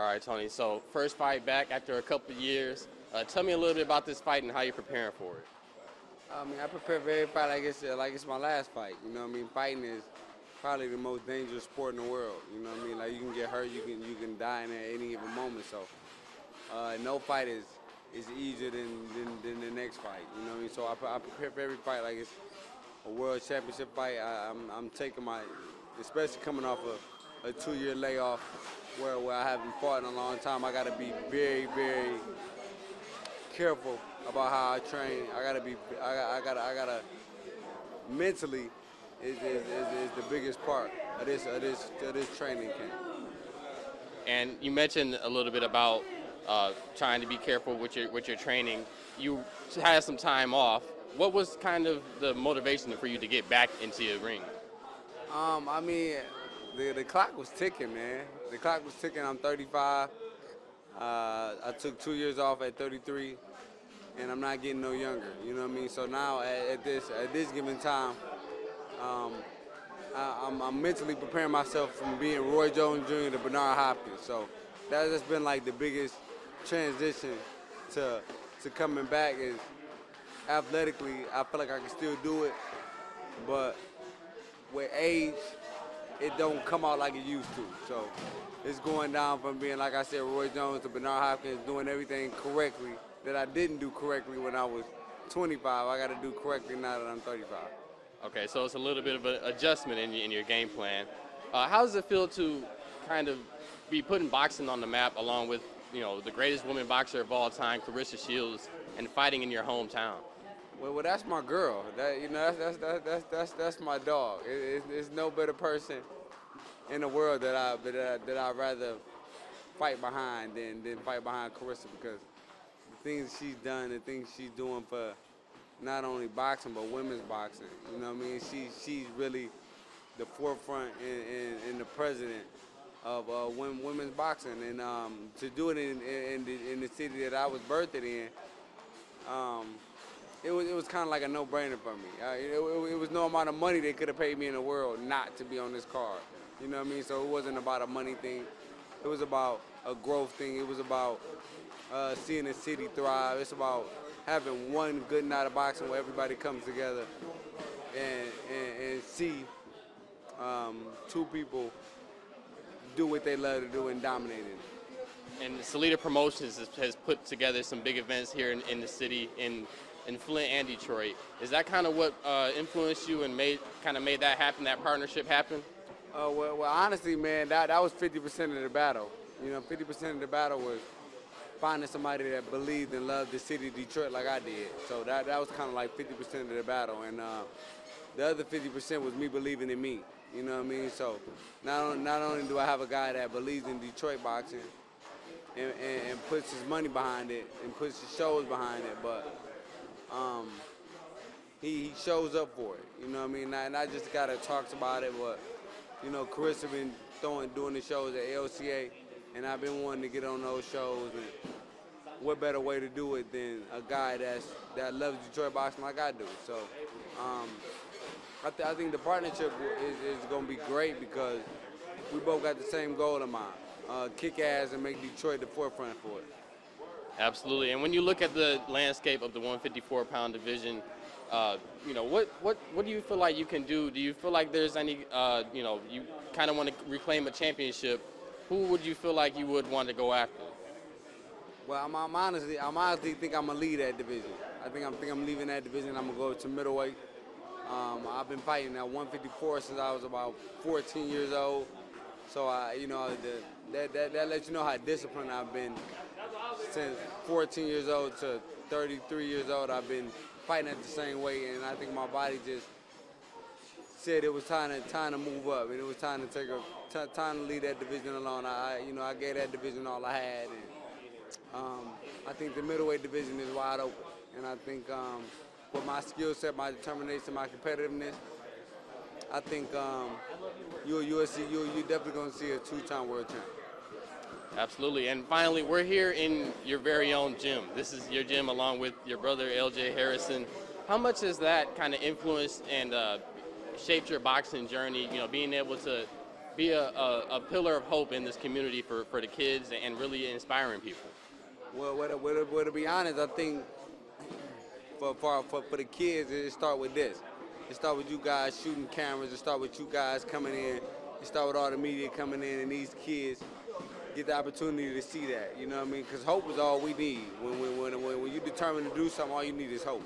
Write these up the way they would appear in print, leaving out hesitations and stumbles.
right, Tony. So first fight back after a couple of years. Tell me a little bit about this fight and how you're preparing for it. I mean, I prepare for every fight like it's my last fight. You know what I mean? Fighting is probably the most dangerous sport in the world. You know what I mean? Like you can get hurt, you can die in any given moment. So no fight is easier than the next fight. You know what I mean? So I prepare for every fight like it's a world championship fight. I'm taking especially coming off a 2-year layoff where I haven't fought in a long time. I got to be very, very careful about how I train. I gotta mentally is the biggest part of this training camp. And you mentioned a little bit about trying to be careful with your training. You had some time off. What was kind of the motivation for you to get back into your ring? I mean, the clock was ticking, man. The clock was ticking. I'm 35. I took 2 years off at 33. And I'm not getting no younger, you know what I mean? So now at this given time, I'm mentally preparing myself from being Roy Jones Jr. to Bernard Hopkins. So that's just been like the biggest transition to coming back. Is athletically, I feel like I can still do it, but with age, it don't come out like it used to. So it's going down from being, like I said, Roy Jones to Bernard Hopkins, doing everything correctly that I didn't do correctly when I was 25. I got to do correctly now that I'm 35. Okay, so it's a little bit of an adjustment in your game plan. How does it feel to kind of be putting boxing on the map along with, the greatest woman boxer of all time, Claressa Shields, and fighting in your hometown? Well, that's my girl. That's my dog. There's no better person in the world that I'd rather fight behind than fight behind Claressa, because things she's done, the things she's doing for not only boxing but women's boxing. You know what I mean? She's really the forefront and the president of women's boxing, and to do it in the city that I was birthed in, it was kind of like a no-brainer for me. It was no amount of money they could have paid me in the world not to be on this card. You know what I mean? So it wasn't about a money thing. It was about a growth thing. It was about seeing the city thrive. It's about having one good night of boxing where everybody comes together and see two people do what they love to do and dominate it. And Salida Promotions has put together some big events here in the city, in Flint and Detroit. Is that kind of what influenced you and made that happen, that partnership happen? Well, honestly, man, that was 50% of the battle. 50% of the battle was finding somebody that believed and loved the city of Detroit like I did. So that was kind of like 50% of the battle. And the other 50% was me believing in me. You know what I mean? So not only do I have a guy that believes in Detroit boxing and puts his money behind it and puts his shows behind it, but he shows up for it. You know what I mean? Not just guy that talks about it, but Claressa been doing the shows at ALCA, and I've been wanting to get on those shows. And what better way to do it than a guy that loves Detroit boxing like I do? So I think the partnership is going to be great because we both got the same goal in mind: kick ass and make Detroit the forefront for it. Absolutely. And when you look at the landscape of the 154-pound division, what do you feel like you can do? Do you feel like there's any, you kind of want to reclaim a championship? Who would you feel like you would want to go after? Well, I'm honestly think I'm gonna leave that division. I think I'm leaving that division. I'm gonna go to middleweight. I've been fighting at 154 since I was about 14 years old. So that lets you know how disciplined I've been since 14 years old to 33 years old. I've been fighting at the same weight, and I think my body just said it was time to move up, and it was time to time to leave that division alone. I gave that division all I had, and I think the middleweight division is wide open, and I think with my skill set, my determination, my competitiveness, I think you're definitely going to see a two-time world champion. Absolutely. And finally, we're here in your very own gym. This is your gym along with your brother, LJ Harrison. How much has that kind of influenced and shaped your boxing journey, being able to be a pillar of hope in this community for the kids and really inspiring people? Well, to be honest, I think for the kids, it start with this. It start with you guys shooting cameras. It start with you guys coming in. It start with all the media coming in, and these kids get the opportunity to see that. You know what I mean? Because hope is all we need. When you're determined to do something, all you need is hope.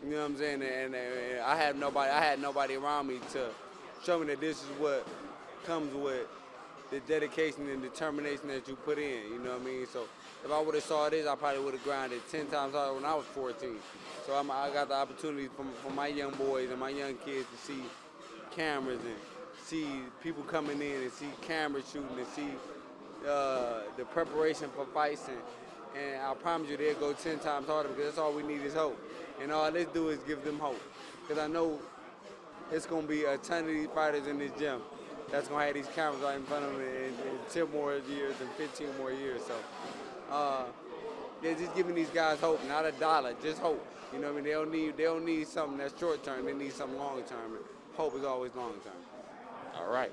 You know what I'm saying? And I had nobody around me to show me that this is what comes with the dedication and determination that you put in. You know what I mean? So if I would have saw this, I probably would have grinded 10 times harder when I was 14. So I got the opportunity for my young boys and my young kids to see cameras and see people coming in and see camera shooting and see the preparation for fights. And I promise you they'll go 10 times harder because that's all we need is hope. And all this do is give them hope. Because I know it's going to be a ton of these fighters in this gym that's going to have these cameras right in front of them in 10 more years and 15 more years. So they're just giving these guys hope, not a dollar, just hope. You know what I mean? They don't need something that's short term. They need something long term. Hope is always long term. All right.